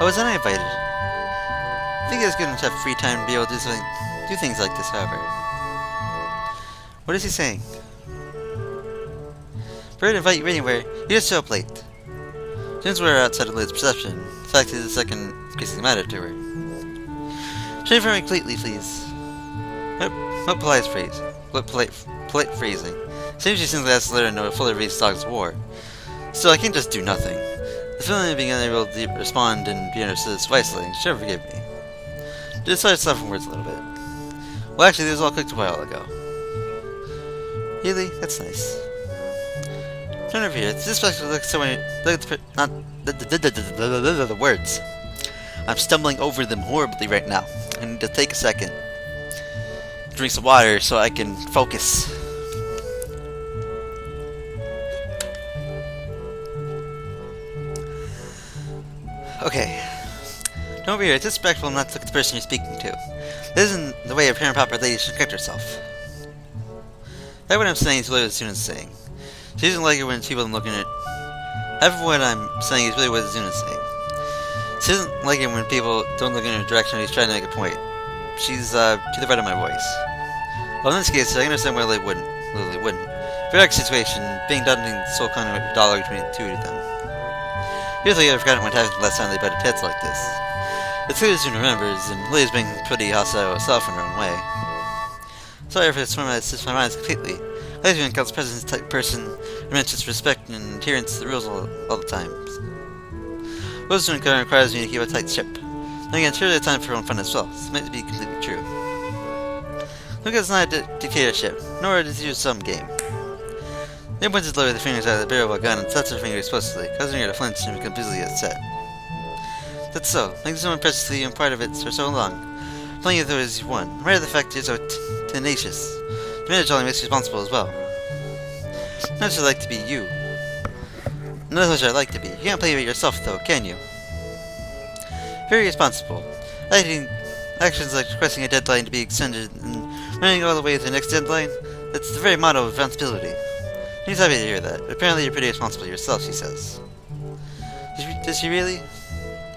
I was uninvited. I think it's good enough to have free time to be able to do things like this, however. What is he saying? For her to invite you anywhere, you just show up late. Since we're outside of Liz' perception, the fact is the second increasingly matter to her. Shave for me completely, please. What polite phrase? What polite phrasing? Seems she simply has to let her know it fully reads Dog's War. Still, I can't just do nothing. The feeling of being unable to respond and be understood is isolating. She'll never forgive me. She decided to soften words a little bit. Well, actually, this was all cooked a while ago. Really? That's nice. Turn over here. This special looks so many. Look at the words. I'm stumbling over them horribly right now. I need to take a second. Drink some water so I can focus. Okay. Don't over here. It's disrespectful not to look at the person you're speaking to. This isn't the way a parent proper lady should conduct herself. That's what I'm saying is really what Zuna's saying. She doesn't like it when people are looking at half of what I'm saying is really what Zuna's saying. She doesn't like it when people don't look in her direction when he's trying to make a point. She's to the right of my voice. Well, in this case, I understand why Lily wouldn't. Very like situation, being done in the sole kind of dialogue between the two of them. Usually I've forgotten what happened last time they butted heads like this. It's clear Zuna remembers, and Lily's being pretty hostile herself in her own way. Sorry for this my mind completely. I think Council President's the type of person who mentions respect and adherence to the rules all the time. Most doing requires me to keep a tight ship. Then again, surely a time for own fun as well. It's meant to be completely true. Look, it's not a dictatorship, nor is it some game. They pointed lower the fingers out of the barrel of a gun and touched her finger explosively, causing her to flinch and become visibly upset. That's so. Making someone preciously and part of it for so long. Playing it though as you won. Right of the fact you're so tenacious. The manager only makes you responsible as well. Not much I'd like to be you. Not much I'd like to be. You can't play it yourself though, can you? Very responsible. I think actions like requesting a deadline to be extended and running all the way to the next deadline, that's the very motto of responsibility. She's happy to hear that, but apparently you're pretty responsible yourself, she says. Does she really?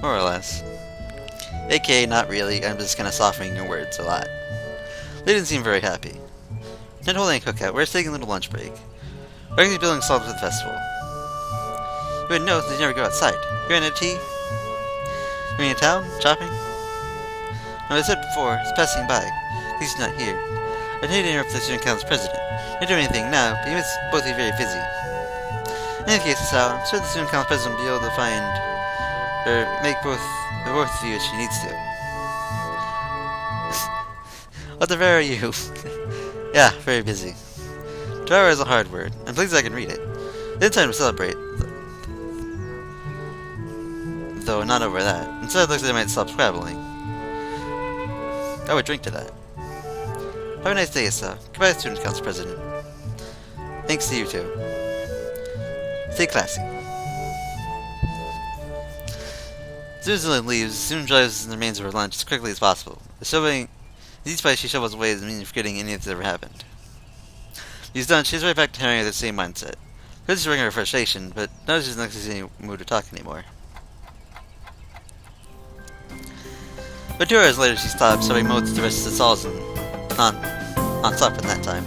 More or less. AKA, not really, I'm just kinda softening your words a lot. They didn't seem very happy. Not holding a cookout, we're taking a little lunch break. We're actually building solves for the festival. You wouldn't know since you never go outside. You're in a tea? You're in town? Shopping? No, as I said before, it's passing by. He's not here. I'd hate to interrupt the student council's president. You're doing anything now, but you must both be very busy. In any case, I'm sure the student council president will be able to find or make both of you as she needs to. What the very are you? Yeah, very busy. Devour is a hard word. I'm pleased I can read it. It's time to celebrate. Though not over that. Instead, it looks like I might stop scrabbling. I would drink to that. Have a nice day, Issa. Goodbye, Student Council President. Thanks to you too. Stay classy. Susan leaves, soon drives the remains of her lunch as quickly as possible. Each bite she shovels away doesn't mean forgetting any of that's ever happened. She's done, she's right back to Harry with the same mindset. Good to bring her frustration, but now she's not in any mood to talk anymore. But 2 hours later she stops, having mowed the rest of the stalls on top at that time.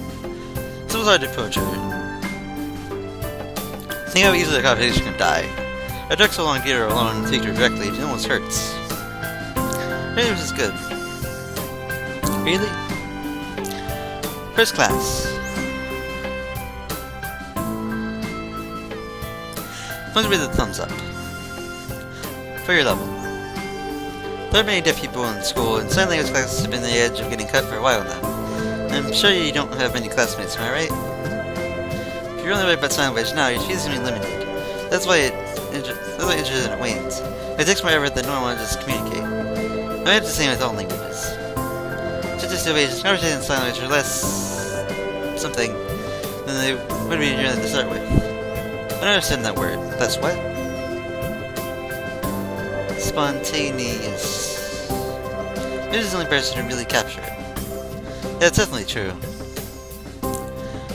So it was hard to approach her. Think how easily the conversation can die. I took so long to get her alone and speak to her directly, it almost hurts. Maybe it was just good. Really? First class. Let's read the thumbs up. For your level. There are many deaf people in school, and sign language classes have been on the edge of getting cut for a while now. I'm sure you don't have many classmates, am I right? If you're only right about sign language now, your fees are limited. That's why interest in it wanes. It takes more effort than normal to just communicate. I have the same with all languages. Such situations, conversations in sign language are less something than they would be during to start with. I don't understand that word. That's what? Spontaneous. This is the only person who really capture it. Yeah, it's definitely true.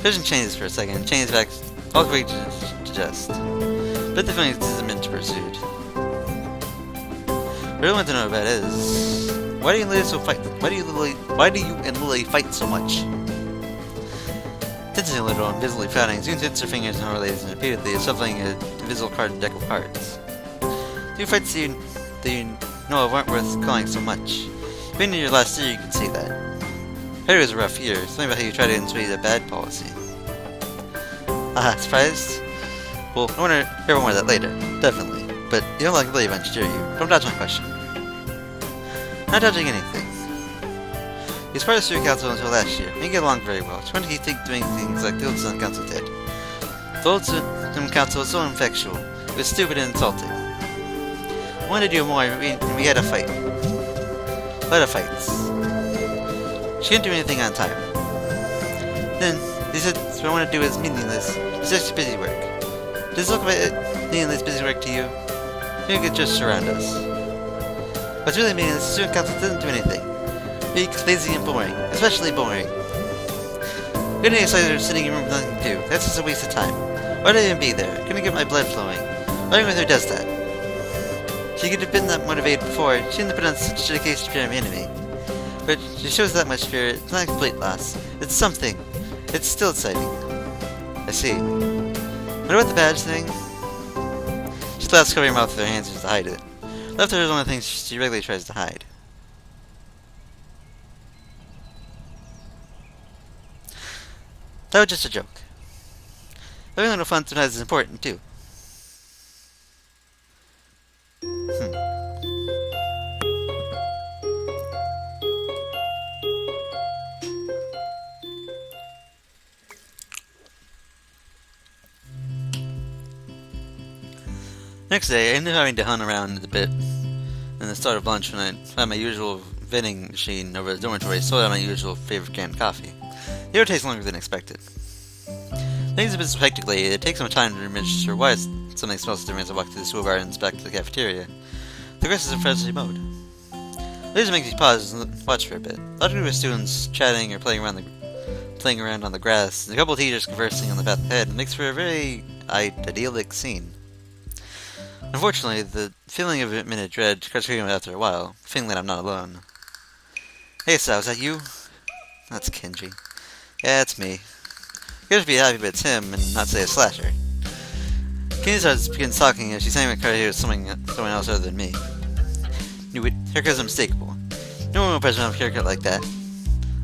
Vision changes for a second, changes back all the way to just. But the feeling isn't meant to be pursued. What I really want to know about is why do you and Lily fight so much? Tensing a little and visibly frowning, Zoon hits her fingers in her legs and repeatedly shuffling a invisible deck of cards. Two fights that you know of aren't worth calling so much. Even in your last year, you can see that. February was a rough year. Something about how you tried to ensue a bad policy. Haha, surprised? Well, I want to hear more of that later. Definitely. But you don't like Lily much, do you? Don't dodge my question. Not dodging anything. He was part of the student council until last year. We didn't get along very well. Trying to keep doing things like the old student council did. The old student council was so ineffectual. It was stupid and insulting. I wanted to do more, and we had a fight. A lot of fights. She couldn't do anything on time. Then, he said, what I want to do is meaningless. It's just busy work. Does it look like meaningless busy work to you? You could just surround us. What's really meaningless is the student council doesn't do anything. Weak, lazy, and boring. Especially boring. Getting excited or sitting in a room with nothing to do. That's just a waste of time. Why would I even be there? Couldn't get my blood flowing. Why with her does that? She could have been that motivated before. She didn't put on such dedication to fear my enemy. But she shows that much fear. It's not a complete loss. It's something. It's still exciting. I see. What about the badge thing? She laughs, covering her mouth with her hands just to hide it. Laughter is one of the things she regularly tries to hide. That was just a joke. Having a little fun sometimes is important too. Next day, I ended up having to hunt around a bit in the start of lunch when I found my usual vending machine over the dormitory sold out my usual favorite canned coffee. The order takes longer than expected. Things have been so hectic lately, it takes some time to register why something smells different as I walk through the school garden and back to the cafeteria. The grass is in freshly mowed. Laser makes me pause and watch for a bit. A lot of students chatting or playing around on the grass, and a couple of teachers conversing on the path ahead. It makes for a very idyllic scene. Unfortunately, the feeling of imminent dread starts creeping up after a while, feeling that I'm not alone. Hey Sal, is that you? That's Kenji. Yeah, it's me. You gotta be happy but it's him and not say a slasher. Kenji begins talking as she's saying my card here is someone else other than me. Knew it. Haircut's unmistakable. No one will present a haircut like that.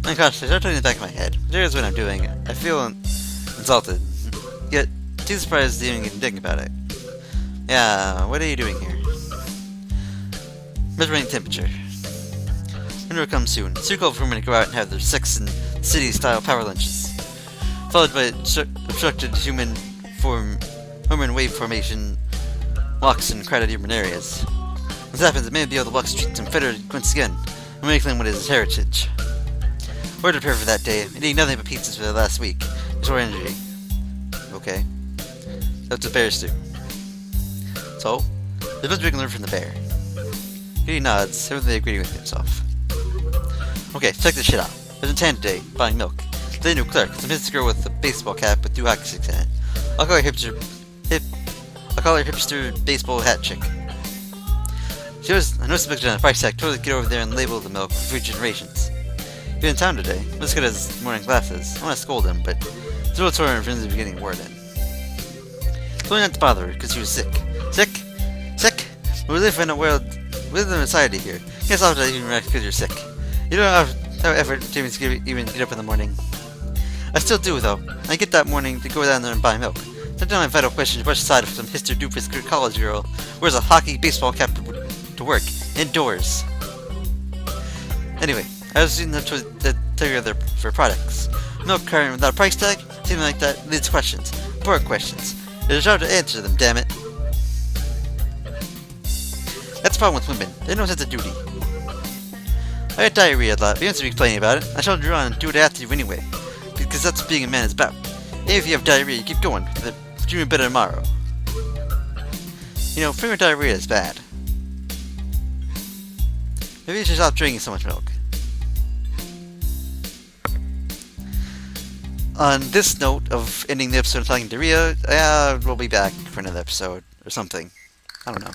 I'm cautious. I start turning the back of my head. Here's what I'm doing. I feel insulted. Yet, too surprised to even think about it. Yeah, what are you doing here? Measuring temperature. Winter will come soon. It's too cold for women to go out and have their sex and city-style power lunches. Followed by obstructed human wave formation walks in crowded urban areas. This happens, it may be able to walk streets and fetter once again, and reclaim what is his heritage. We're to prepare for that day, eating nothing but pizzas for the last week. Restore energy. Okay. That's what bears do. So, there's much we can learn from the bear. He nods, everything agreeing with himself. Okay, check this shit out. There's a tan today, buying milk. The new clerk, some hipster girl with a baseball cap with 2 hockey sticks in it. I'll call her hipster baseball hat chick. I noticed the picture on the price tag. Totally get over there and label the milk for future generations. He's in town today. Let's get his morning glasses. I want to scold him, but it's a little sore in front of getting word in. Told me not to bother her because she was sick. Sick? Sick? We live in a world. We live in a society here. You can't stop that even because you're sick. You don't have effort to even get up in the morning. I still do, though. I get that morning to go down there and buy milk. Sometimes my vital question is brush aside for some hipster-doofus college girl wears a hockey baseball cap to work, indoors. Anyway, I was using them to together for products. Milk carton without a price tag? Something like that leads questions. Important questions. There's a job to answer them, damn it. That's the problem with women. They have no sense of duty. I get diarrhea a lot, but you don't have to be complaining about it. I shall draw on and do what I have to do anyway. Because that's what being a man is about. And if you have diarrhea, you keep going, because it'll do you better tomorrow. You know, frequent diarrhea is bad. Maybe you should stop drinking so much milk. On this note of ending the episode of talking diarrhea, we'll be back for another episode, or something. I don't know.